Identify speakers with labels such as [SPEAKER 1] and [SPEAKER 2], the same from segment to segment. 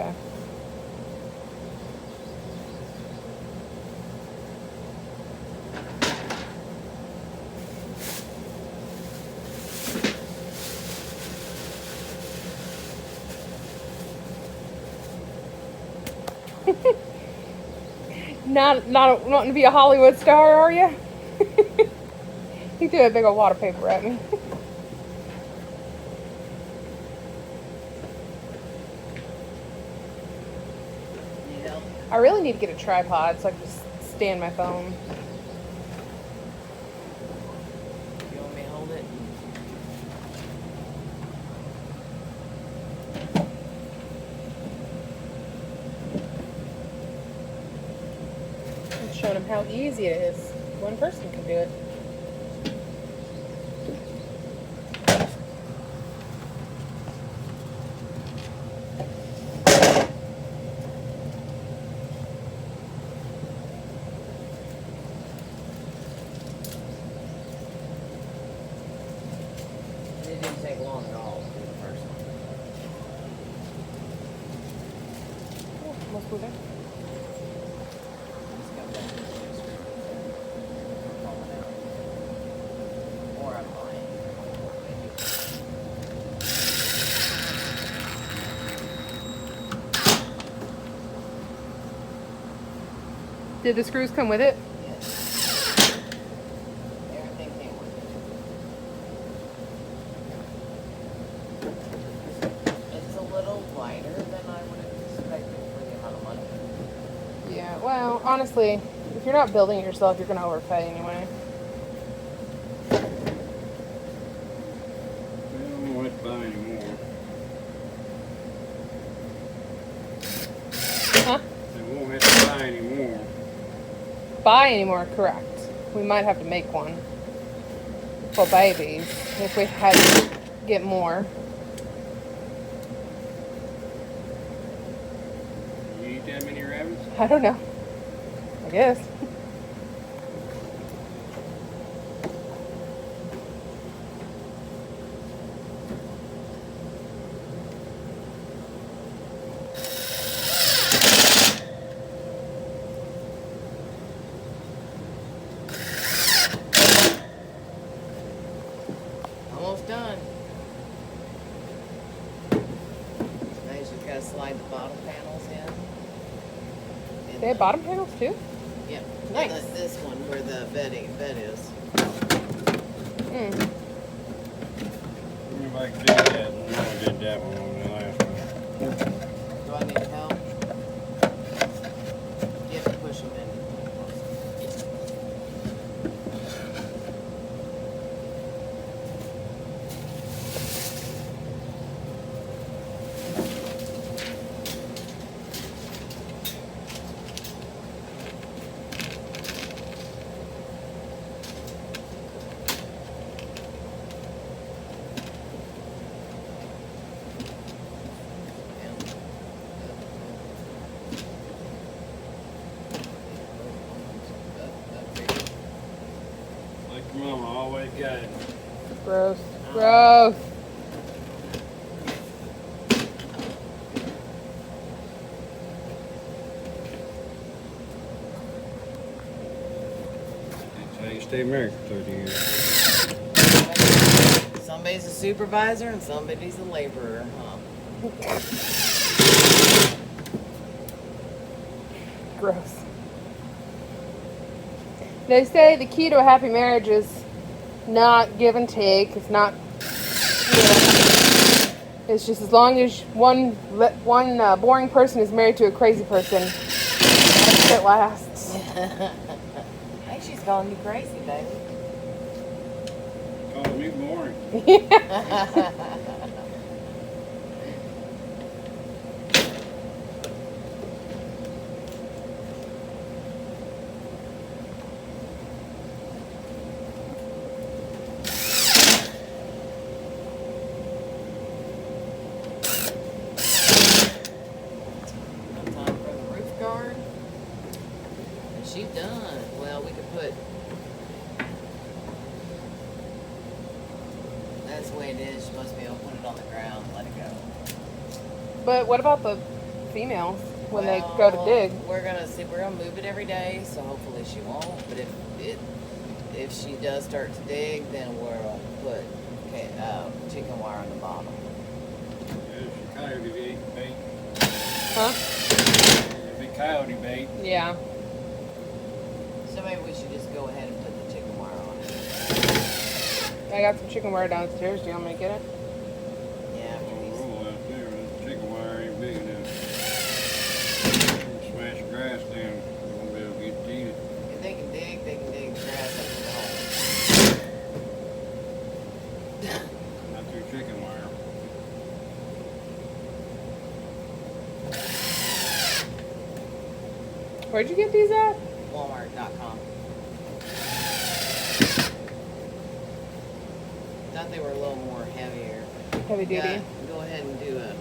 [SPEAKER 1] Okay. Not wanting to be a Hollywood star, are you? He threw a big old water paper at me. I really need to get a tripod so I can just stand my phone.
[SPEAKER 2] You want me to hold it?
[SPEAKER 1] I'm showing him how easy it is. One person can do it.
[SPEAKER 2] It didn't take long at all to do the first one.
[SPEAKER 1] Oh, most of it.
[SPEAKER 2] Just got back to the screen. Falling out. Or I'm lying.
[SPEAKER 1] Did the screws come with it?
[SPEAKER 2] Yes. Everything came with it. It's a little lighter than I would have expected for the amount of money.
[SPEAKER 1] Yeah, well, honestly, if you're not building it yourself, you're going to overpay anyway.
[SPEAKER 3] We don't have to buy any more.
[SPEAKER 1] Huh?
[SPEAKER 3] We won't have to buy any more.
[SPEAKER 1] Buy anymore, correct. We might have to make one for babies if we had to get more.
[SPEAKER 3] You eat that many rabbits?
[SPEAKER 1] I don't know. I guess.
[SPEAKER 2] Almost done. Now you just gotta slide the bottom panels in.
[SPEAKER 1] They have bottom panels too?
[SPEAKER 2] Yep.
[SPEAKER 1] Nice.
[SPEAKER 2] And this one where the bed is.
[SPEAKER 1] Mm.
[SPEAKER 3] Everybody did that one. I did that one on the last one.
[SPEAKER 2] Do I need help? You have to push them in.
[SPEAKER 3] Like your mama always got it.
[SPEAKER 1] Gross. Gross.
[SPEAKER 3] That's how you stay married for 30 years.
[SPEAKER 2] Somebody's a supervisor and somebody's a laborer, huh?
[SPEAKER 1] Gross. They say the key to a happy marriage is not give and take. It's not. It's just as long as one boring person is married to a crazy person, it lasts.
[SPEAKER 2] I think she's calling you crazy, baby.
[SPEAKER 3] Calling me boring.
[SPEAKER 2] Time for the roof guard. And she's done. Well, we could put. That's the way it is. You're supposed to be able to put it on the ground and let it go.
[SPEAKER 1] But what about the females when they go to dig.
[SPEAKER 2] We're gonna see. We're gonna move it every day, so hopefully she won't. But if she does start to dig, then we'll put chicken wire on the bottom.
[SPEAKER 3] There's coyote bait.
[SPEAKER 1] Huh?
[SPEAKER 3] There'd be coyote bait.
[SPEAKER 1] Yeah.
[SPEAKER 2] So maybe we should just go ahead and put the chicken wire on it.
[SPEAKER 1] I got some chicken wire downstairs. Do you want me to get it?
[SPEAKER 2] Yeah, after these.
[SPEAKER 3] Roll out there. The chicken wire ain't big enough. Smash the grass down. We won't be able to get to it.
[SPEAKER 2] If they can dig the grass up to the hole.
[SPEAKER 3] Not through chicken wire.
[SPEAKER 1] Where'd you get these at?
[SPEAKER 2] Walmart.com. Thought they were a little more heavier.
[SPEAKER 1] Heavy duty.
[SPEAKER 2] Yeah, go ahead and do a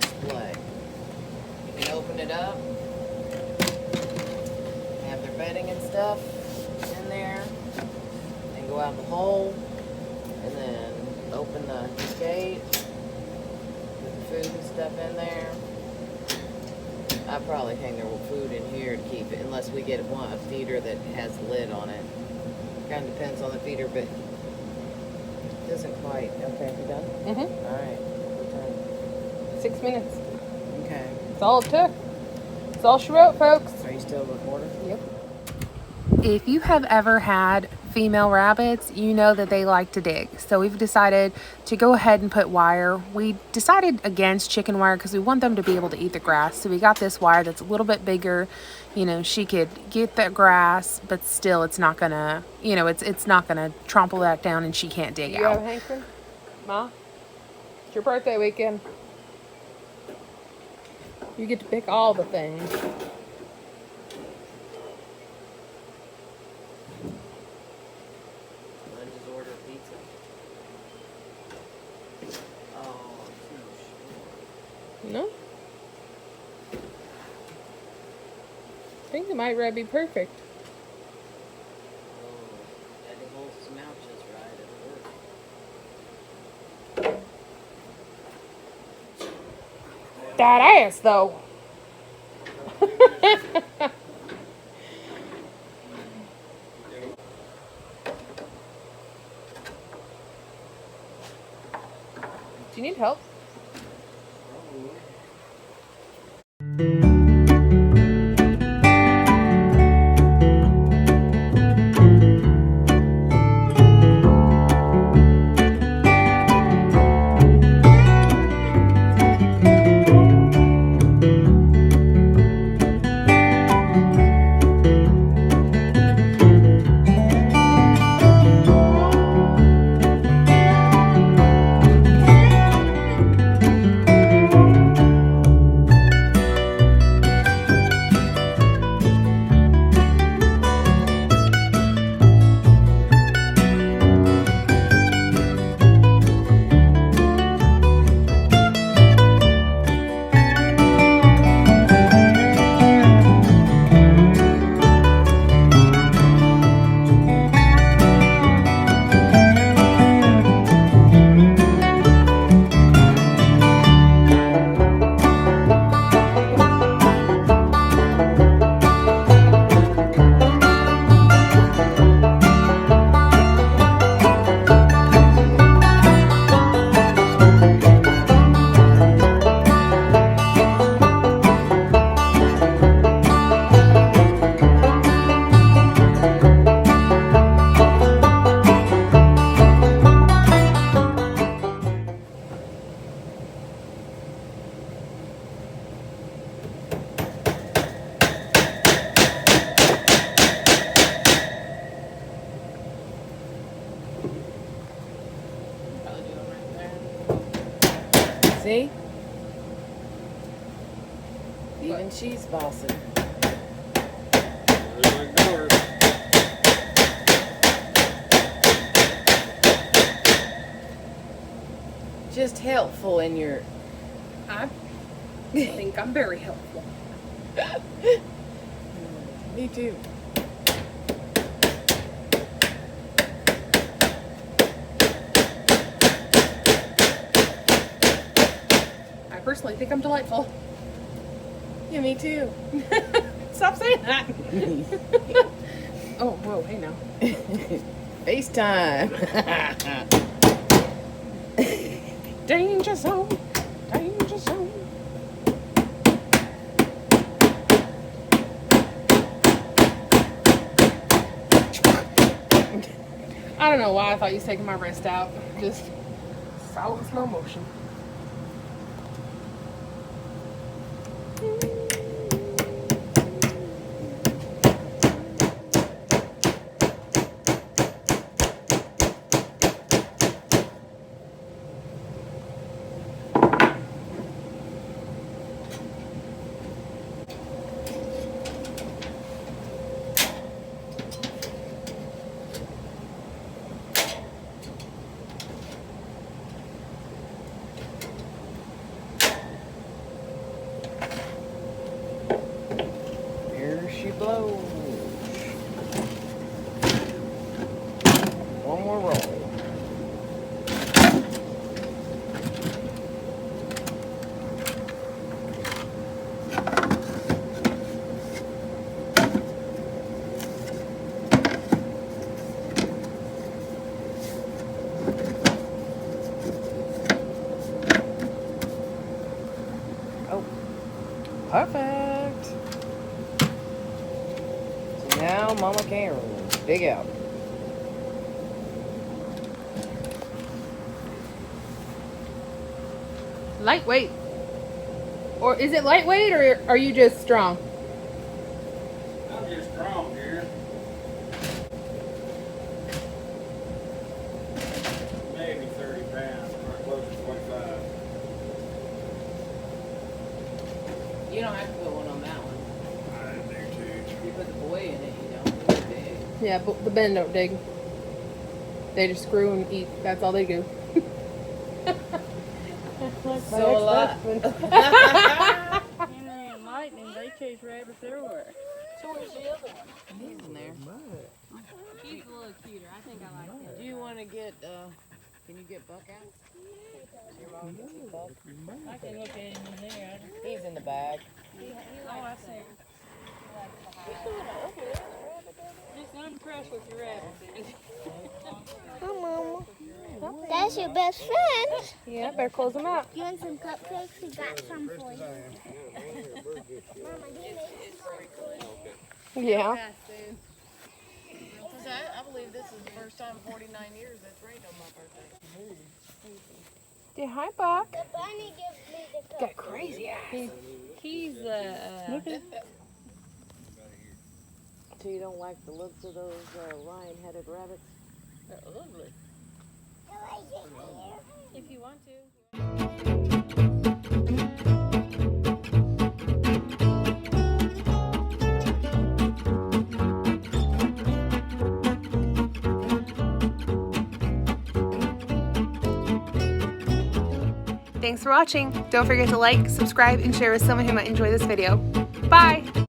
[SPEAKER 2] display. You can open it up. Have their bedding and stuff in there. And go out the hole. And then open the gate. Put the food and stuff in there. I probably hang their food in here to keep it, unless we get a feeder that has a lid on it. Kind of depends on the feeder, but it doesn't quite. Okay, you done?
[SPEAKER 1] Mm-hmm.
[SPEAKER 2] All right. What time?
[SPEAKER 1] 6 minutes.
[SPEAKER 2] Okay.
[SPEAKER 1] That's all it took. That's all she wrote, folks.
[SPEAKER 2] Are you still recording?
[SPEAKER 1] Yep. If you have ever had female rabbits, you know that they like to dig. So we've decided to go ahead and put wire. We decided against chicken wire because we want them to be able to eat the grass. So we got this wire that's a little bit bigger. You know, she could get that grass, but still it's not gonna, you know, it's not gonna trample that down and she can't dig
[SPEAKER 4] You
[SPEAKER 1] out.
[SPEAKER 4] have a hankering? Ma? It's your birthday weekend. You get to pick all the things.
[SPEAKER 2] Let's just order pizza. Oh,
[SPEAKER 4] No? I think it might be perfect.
[SPEAKER 2] yeah, the whole smouch is right at work.
[SPEAKER 4] That ass, though.
[SPEAKER 1] Do you need help?
[SPEAKER 2] See? Even she's bossing.
[SPEAKER 3] There we go.
[SPEAKER 2] Just helpful in your.
[SPEAKER 4] I think I'm very helpful.
[SPEAKER 2] Me too.
[SPEAKER 4] I personally think I'm delightful.
[SPEAKER 2] Yeah, me too.
[SPEAKER 4] Stop saying that. Oh, whoa, hey now.
[SPEAKER 2] FaceTime.
[SPEAKER 4] Danger zone. Danger zone. I don't know why I thought you was taking my wrist out. Just saw it in slow motion.
[SPEAKER 2] Here she blows. One more roll. Oh, perfect. So now Mama Karen, dig out.
[SPEAKER 1] Lightweight. Or is it lightweight or are you just strong?
[SPEAKER 3] I'm just strong here. Maybe 30 pounds, or close to 25.
[SPEAKER 2] You don't have to put one on that one.
[SPEAKER 3] I do too.
[SPEAKER 2] You put the boy in it, you don't. It's big.
[SPEAKER 1] Yeah, but the men don't dig. They just screw and eat. That's all they do.
[SPEAKER 2] So a lot.
[SPEAKER 5] Henry and Lightning, they chase rabbits everywhere.
[SPEAKER 2] So where's the other one? He's in there.
[SPEAKER 5] He's a little cuter. I think I like him.
[SPEAKER 2] Do you want to get, can you get Buck out? See your mom can see Buck?
[SPEAKER 5] I can look at him in there.
[SPEAKER 2] He's in the bag.
[SPEAKER 5] Oh, I see. Just unimpressed with your rabbit.
[SPEAKER 6] Hi, Mama. That's your best friend.
[SPEAKER 1] Yeah, better close them out.
[SPEAKER 6] You want some cupcakes? We got some for you. Mama,
[SPEAKER 1] Yeah.
[SPEAKER 2] I believe this is the first time in 49 years that's rained on my birthday.
[SPEAKER 1] Say hi, Buck.
[SPEAKER 6] the bunny gives me the cupcake.
[SPEAKER 1] Got crazy eyes.
[SPEAKER 5] He's
[SPEAKER 2] So you don't like the looks of those lion-headed rabbits?
[SPEAKER 5] they're ugly.
[SPEAKER 6] I like it here.
[SPEAKER 5] If you want to.
[SPEAKER 1] Thanks for watching. Don't forget to like, subscribe, and share with someone who might enjoy this video. Bye!